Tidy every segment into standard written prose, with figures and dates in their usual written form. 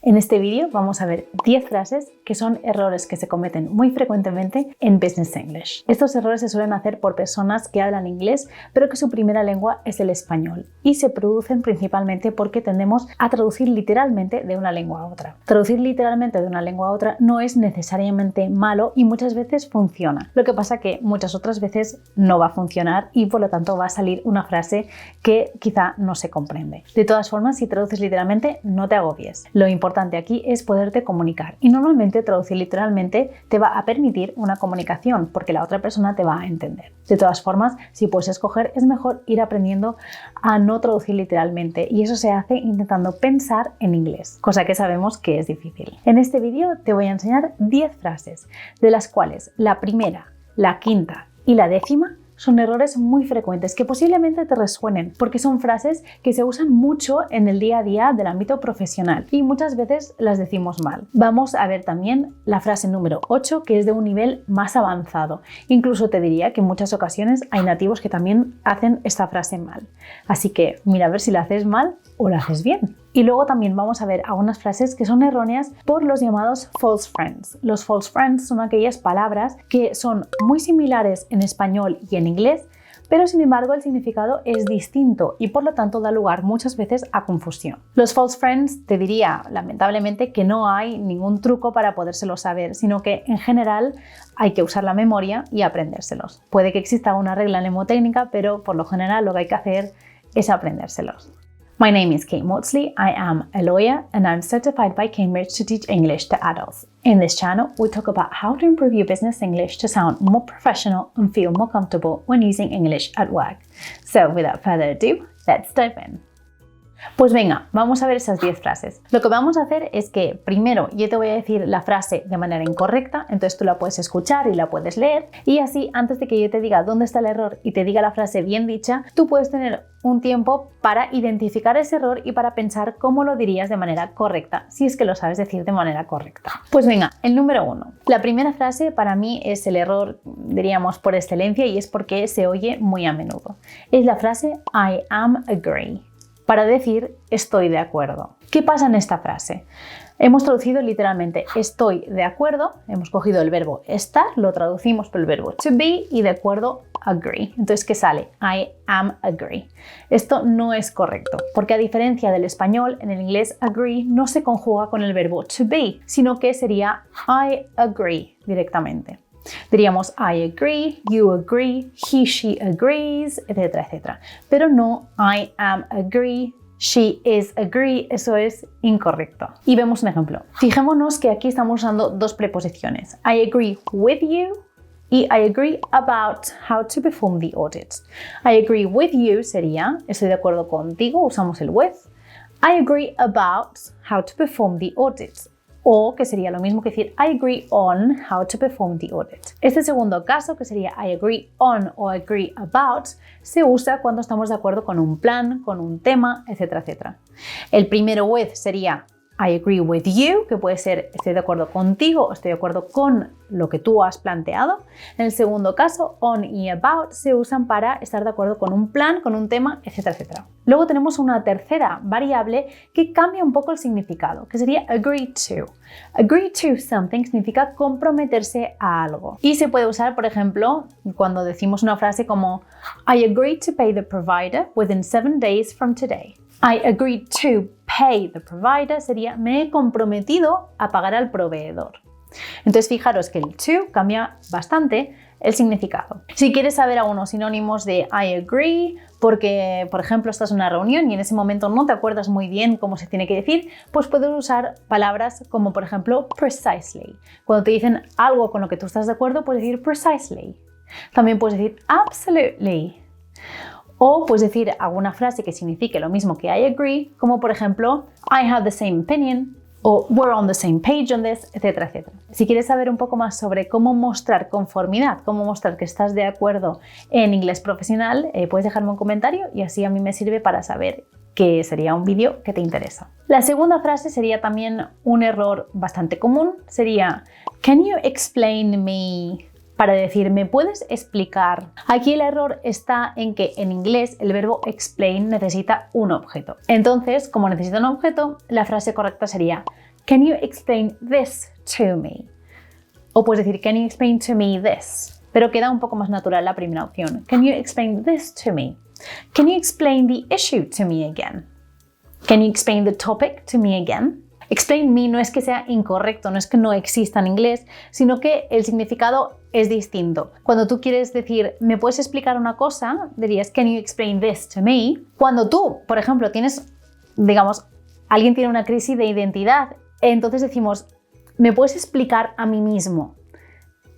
En este vídeo vamos a ver 10 frases que son errores que se cometen muy frecuentemente en Business English. Estos errores se suelen hacer por personas que hablan inglés pero que su primera lengua es el español y se producen principalmente porque tendemos a traducir literalmente de una lengua a otra. Traducir literalmente de una lengua a otra no es necesariamente malo y muchas veces funciona. Lo que pasa que muchas otras veces no va a funcionar y por lo tanto va a salir una frase que quizá no se comprende. De todas formas, si traduces literalmente, no te agobies. Lo importante aquí es poderte comunicar y normalmente traducir literalmente te va a permitir una comunicación porque la otra persona te va a entender. De todas formas, si puedes escoger, es mejor ir aprendiendo a no traducir literalmente y eso se hace intentando pensar en inglés, cosa que sabemos que es difícil. En este vídeo te voy a enseñar 10 frases, de las cuales la primera, la quinta y la décima son errores muy frecuentes que posiblemente te resuenen porque son frases que se usan mucho en el día a día del ámbito profesional y muchas veces las decimos mal. Vamos a ver también la frase número 8 que es de un nivel más avanzado. Incluso te diría que en muchas ocasiones hay nativos que también hacen esta frase mal. Así que mira a ver si la haces mal o la haces bien. Y luego también vamos a ver algunas frases que son erróneas por los llamados false friends. Los false friends son aquellas palabras que son muy similares en español y en inglés, pero sin embargo el significado es distinto y por lo tanto da lugar muchas veces a confusión. Los false friends te diría lamentablemente que no hay ningún truco para podérselo saber, sino que en general hay que usar la memoria y aprendérselos. Puede que exista una regla mnemotécnica, pero por lo general lo que hay que hacer es aprendérselos. My name is Kate Maudsley. I am a lawyer and I'm certified by Cambridge to teach English to adults. In this channel, we talk about how to improve your business English to sound more professional and feel more comfortable when using English at work. So without further ado, let's dive in. Pues venga, vamos a ver esas 10 frases. Lo que vamos a hacer es que primero yo te voy a decir la frase de manera incorrecta, entonces tú la puedes escuchar y la puedes leer y así antes de que yo te diga dónde está el error y te diga la frase bien dicha, tú puedes tener un tiempo para identificar ese error y para pensar cómo lo dirías de manera correcta, si es que lo sabes decir de manera correcta. Pues venga, el número 1. La primera frase para mí es el error, diríamos, por excelencia y es porque se oye muy a menudo. Es la frase I am agree. Para decir estoy de acuerdo. ¿Qué pasa en esta frase? Hemos traducido literalmente estoy de acuerdo, hemos cogido el verbo estar, lo traducimos por el verbo to be y de acuerdo agree. Entonces, ¿qué sale? I am agree. Esto no es correcto, porque a diferencia del español, en el inglés agree no se conjuga con el verbo to be, sino que sería I agree directamente. Diríamos I agree, you agree, he, she agrees, etcétera, etcétera. Pero no I am agree, she is agree, eso es incorrecto. Y vemos un ejemplo. Fijémonos que aquí estamos usando dos preposiciones. I agree with you y I agree about how to perform the audit. I agree with you sería estoy de acuerdo contigo, usamos el with. I agree about how to perform the audit. O que sería lo mismo que decir I agree on how to perform the audit. Este segundo caso, que sería I agree on o agree about, se usa cuando estamos de acuerdo con un plan, con un tema, etcétera, etcétera. El primero with sería I agree with you, que puede ser estoy de acuerdo contigo o estoy de acuerdo con lo que tú has planteado. En el segundo caso, on y about se usan para estar de acuerdo con un plan, con un tema, etcétera, etcétera. Luego tenemos una tercera variable que cambia un poco el significado, que sería agree to. Agree to something significa comprometerse a algo. Y se puede usar, por ejemplo, cuando decimos una frase como I agree to pay the provider within 7 days from today. I agree to pay the provider sería me he comprometido a pagar al proveedor. Entonces fijaros que el to cambia bastante el significado. Si quieres saber algunos sinónimos de I agree, porque por ejemplo estás en una reunión y en ese momento no te acuerdas muy bien cómo se tiene que decir, pues puedes usar palabras como por ejemplo precisely. Cuando te dicen algo con lo que tú estás de acuerdo, puedes decir precisely. También puedes decir absolutely. O puedes decir alguna frase que signifique lo mismo que I agree, como por ejemplo I have the same opinion o we're on the same page on this, etcétera, etcétera. Si quieres saber un poco más sobre cómo mostrar conformidad, cómo mostrar que estás de acuerdo en inglés profesional, puedes dejarme un comentario y así a mí me sirve para saber que sería un vídeo que te interesa. La segunda frase sería también un error bastante común, sería Can you explain me? Para decir, ¿me puedes explicar? Aquí el error está en que en inglés el verbo explain necesita un objeto. Entonces, como necesita un objeto, la frase correcta sería can you explain this to me? O puedes decir, can you explain to me this? Pero queda un poco más natural la primera opción. Can you explain this to me? Can you explain the issue to me again? Can you explain the topic to me again? Explain me no es que sea incorrecto, no es que no exista en inglés, sino que el significado es distinto. Cuando tú quieres decir, ¿me puedes explicar una cosa? Dirías, can you explain this to me? Cuando tú, por ejemplo, alguien tiene una crisis de identidad, entonces decimos, ¿me puedes explicar a mí mismo?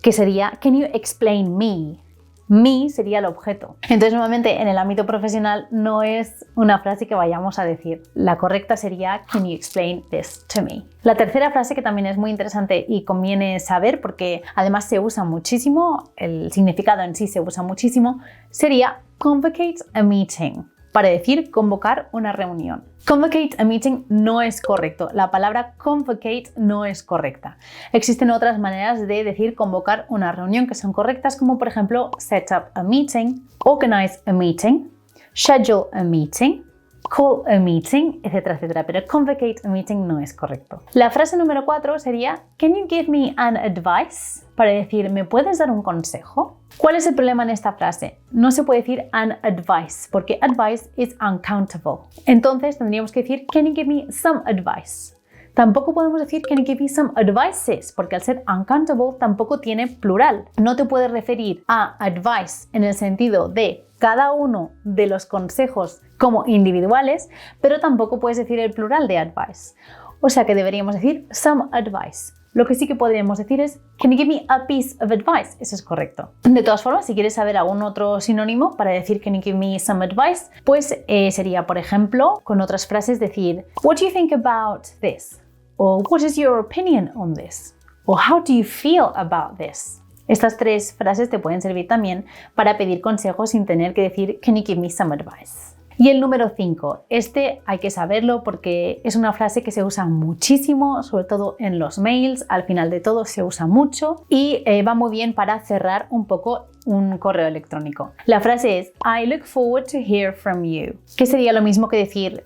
Que sería, can you explain me? Me sería el objeto. Entonces, nuevamente, en el ámbito profesional no es una frase que vayamos a decir. La correcta sería, can you explain this to me? La tercera frase, que también es muy interesante y conviene saber porque además se usa muchísimo, el significado en sí se usa muchísimo, sería convocate a meeting, para decir convocar una reunión. Convocate a meeting no es correcto. La palabra convocate no es correcta. Existen otras maneras de decir convocar una reunión que son correctas, como por ejemplo set up a meeting, organize a meeting, schedule a meeting, call a meeting, etcétera, etcétera. Pero convocate a meeting no es correcto. La frase número 4 sería can you give me an advice? Para decir, ¿me puedes dar un consejo? ¿Cuál es el problema en esta frase? No se puede decir an advice, porque advice is uncountable. Entonces tendríamos que decir, can you give me some advice? Tampoco podemos decir, can you give me some advices? Porque al ser uncountable tampoco tiene plural. No te puedes referir a advice en el sentido de cada uno de los consejos como individuales, pero tampoco puedes decir el plural de advice. O sea que deberíamos decir some advice. Lo que sí que podríamos decir es, can you give me a piece of advice? Eso es correcto. De todas formas, si quieres saber algún otro sinónimo para decir can you give me some advice, pues sería, por ejemplo, con otras frases decir, what do you think about this? O what is your opinion on this? O how do you feel about this? Estas tres frases te pueden servir también para pedir consejos sin tener que decir can you give me some advice. Y el número 5, este hay que saberlo porque es una frase que se usa muchísimo, sobre todo en los mails, al final de todo se usa mucho y va muy bien para cerrar un poco un correo electrónico. La frase es I look forward to hear from you, que sería lo mismo que decir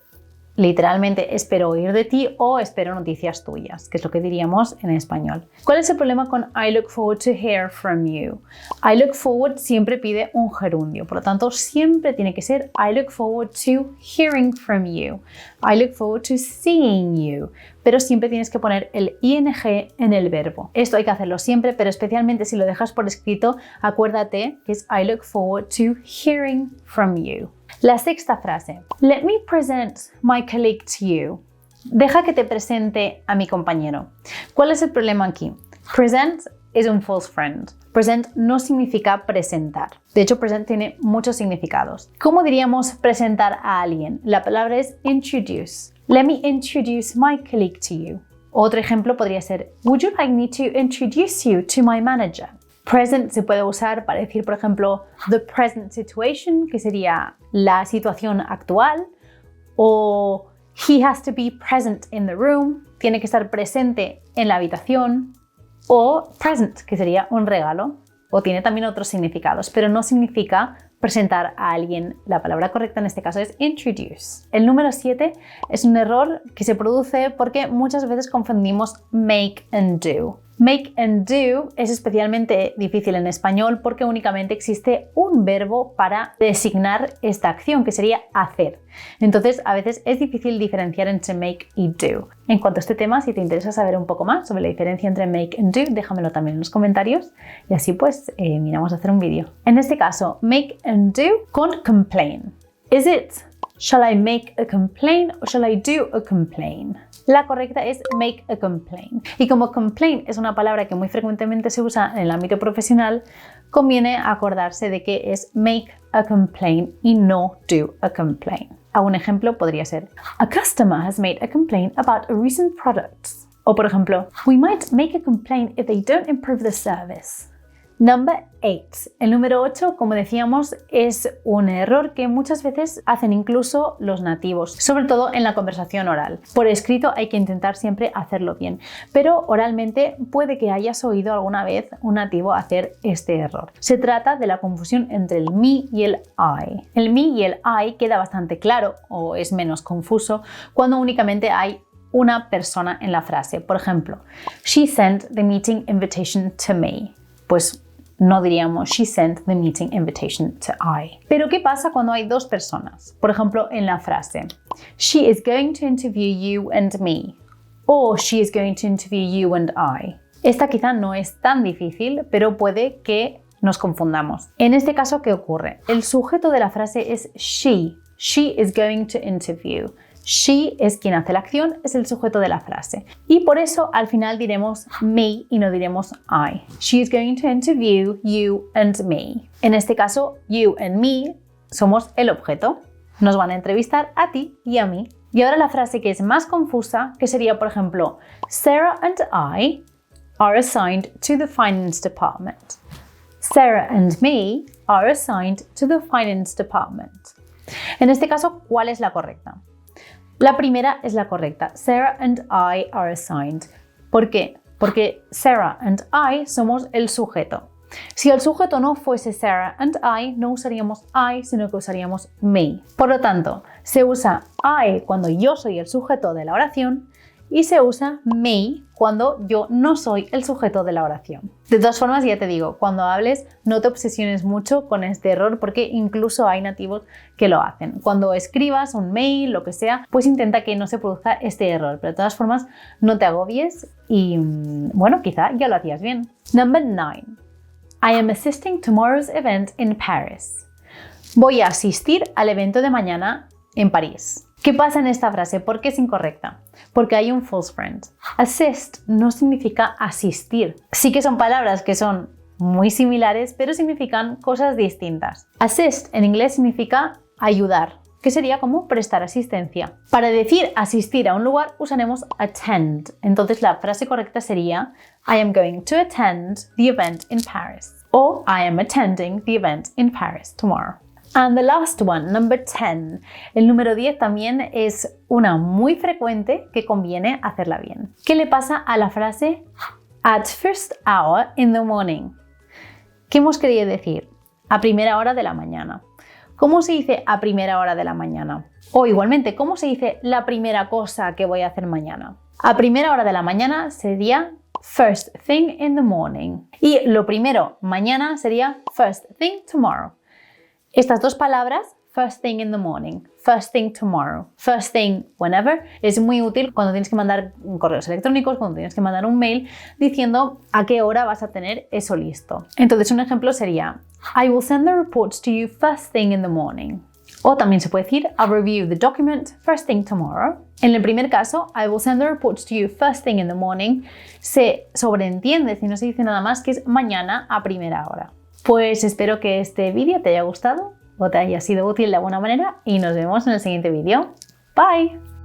literalmente espero oír de ti o espero noticias tuyas, que es lo que diríamos en español. ¿Cuál es el problema con I look forward to hear from you? I look forward siempre pide un gerundio, por lo tanto siempre tiene que ser I look forward to hearing from you. I look forward to seeing you. Pero siempre tienes que poner el ing en el verbo. Esto hay que hacerlo siempre, pero especialmente si lo dejas por escrito, acuérdate que es I look forward to hearing from you. La sexta frase, let me present my colleague to you. Deja que te presente a mi compañero. ¿Cuál es el problema aquí? Present es un false friend. Present no significa presentar. De hecho, present tiene muchos significados. ¿Cómo diríamos presentar a alguien? La palabra es introduce. Let me introduce my colleague to you. Otro ejemplo podría ser, would you like me to introduce you to my manager? Present se puede usar para decir, por ejemplo, the present situation, que sería la situación actual, o he has to be present in the room, tiene que estar presente en la habitación, o present, que sería un regalo, o tiene también otros significados, pero no significa presentar a alguien. La palabra correcta en este caso es introduce. El número 7 es un error que se produce porque muchas veces confundimos make and do. Make and do es especialmente difícil en español porque únicamente existe un verbo para designar esta acción, que sería hacer. Entonces, a veces es difícil diferenciar entre make y do. En cuanto a este tema, si te interesa saber un poco más sobre la diferencia entre make and do, déjamelo también en los comentarios y así pues miramos a hacer un vídeo. En este caso, make and do con complain. Is it? Shall I make a complaint or shall I do a complaint? La correcta es make a complaint. Y como complaint es una palabra que muy frecuentemente se usa en el ámbito profesional, conviene acordarse de que es make a complaint y no do a complaint. Un ejemplo podría ser, a customer has made a complaint about a recent product. O por ejemplo, we might make a complaint if they don't improve the service. Number 8. El número 8, como decíamos, es un error que muchas veces hacen incluso los nativos, sobre todo en la conversación oral. Por escrito hay que intentar siempre hacerlo bien, pero oralmente puede que hayas oído alguna vez un nativo hacer este error. Se trata de la confusión entre el me y el I. El me y el I queda bastante claro o es menos confuso cuando únicamente hay una persona en la frase. Por ejemplo, she sent the meeting invitation to me. Pues no diríamos she sent the meeting invitation to I. Pero ¿qué pasa cuando hay dos personas? Por ejemplo, en la frase, she is going to interview you and me. O she is going to interview you and I. Esta quizá no es tan difícil, pero puede que nos confundamos. En este caso, ¿qué ocurre? El sujeto de la frase es she. She is going to interview. She es quien hace la acción, es el sujeto de la frase. Y por eso al final diremos me y no diremos I. She is going to interview you and me. En este caso, you and me somos el objeto. Nos van a entrevistar a ti y a mí. Y ahora la frase que es más confusa, que sería, por ejemplo, Sarah and I are assigned to the finance department. Sarah and me are assigned to the finance department. En este caso, ¿cuál es la correcta? La primera es la correcta. Sarah and I are assigned. ¿Por qué? Porque Sarah and I somos el sujeto. Si el sujeto no fuese Sarah and I, no usaríamos I, sino que usaríamos me. Por lo tanto, se usa I cuando yo soy el sujeto de la oración y se usa me cuando yo no soy el sujeto de la oración. De todas formas, ya te digo, cuando hables no te obsesiones mucho con este error porque incluso hay nativos que lo hacen. Cuando escribas un mail, lo que sea, pues intenta que no se produzca este error. Pero de todas formas, no te agobies y, bueno, quizá ya lo hacías bien. Number 9. I am assisting tomorrow's event in Paris. Voy a asistir al evento de mañana en París. ¿Qué pasa en esta frase? ¿Por qué es incorrecta? Porque hay un false friend. Assist no significa asistir. Sí que son palabras que son muy similares, pero significan cosas distintas. Assist en inglés significa ayudar, que sería como prestar asistencia. Para decir asistir a un lugar usaremos attend. Entonces la frase correcta sería I am going to attend the event in Paris. O I am attending the event in Paris tomorrow. And the last one, number 10. El número 10 también es una muy frecuente que conviene hacerla bien. ¿Qué le pasa a la frase at first hour in the morning? ¿Qué hemos querido decir? A primera hora de la mañana. ¿Cómo se dice a primera hora de la mañana? O igualmente, ¿cómo se dice la primera cosa que voy a hacer mañana? A primera hora de la mañana sería first thing in the morning. Y lo primero mañana sería first thing tomorrow. Estas dos palabras, first thing in the morning, first thing tomorrow, first thing whenever, es muy útil cuando tienes que mandar correos electrónicos, cuando tienes que mandar un mail diciendo a qué hora vas a tener eso listo. Entonces un ejemplo sería I will send the reports to you first thing in the morning. O también se puede decir I'll review the document first thing tomorrow. En el primer caso, I will send the reports to you first thing in the morning, se sobreentiende, si no se dice nada más, que es mañana a primera hora. Pues espero que este vídeo te haya gustado o te haya sido útil de alguna manera y nos vemos en el siguiente vídeo. Bye.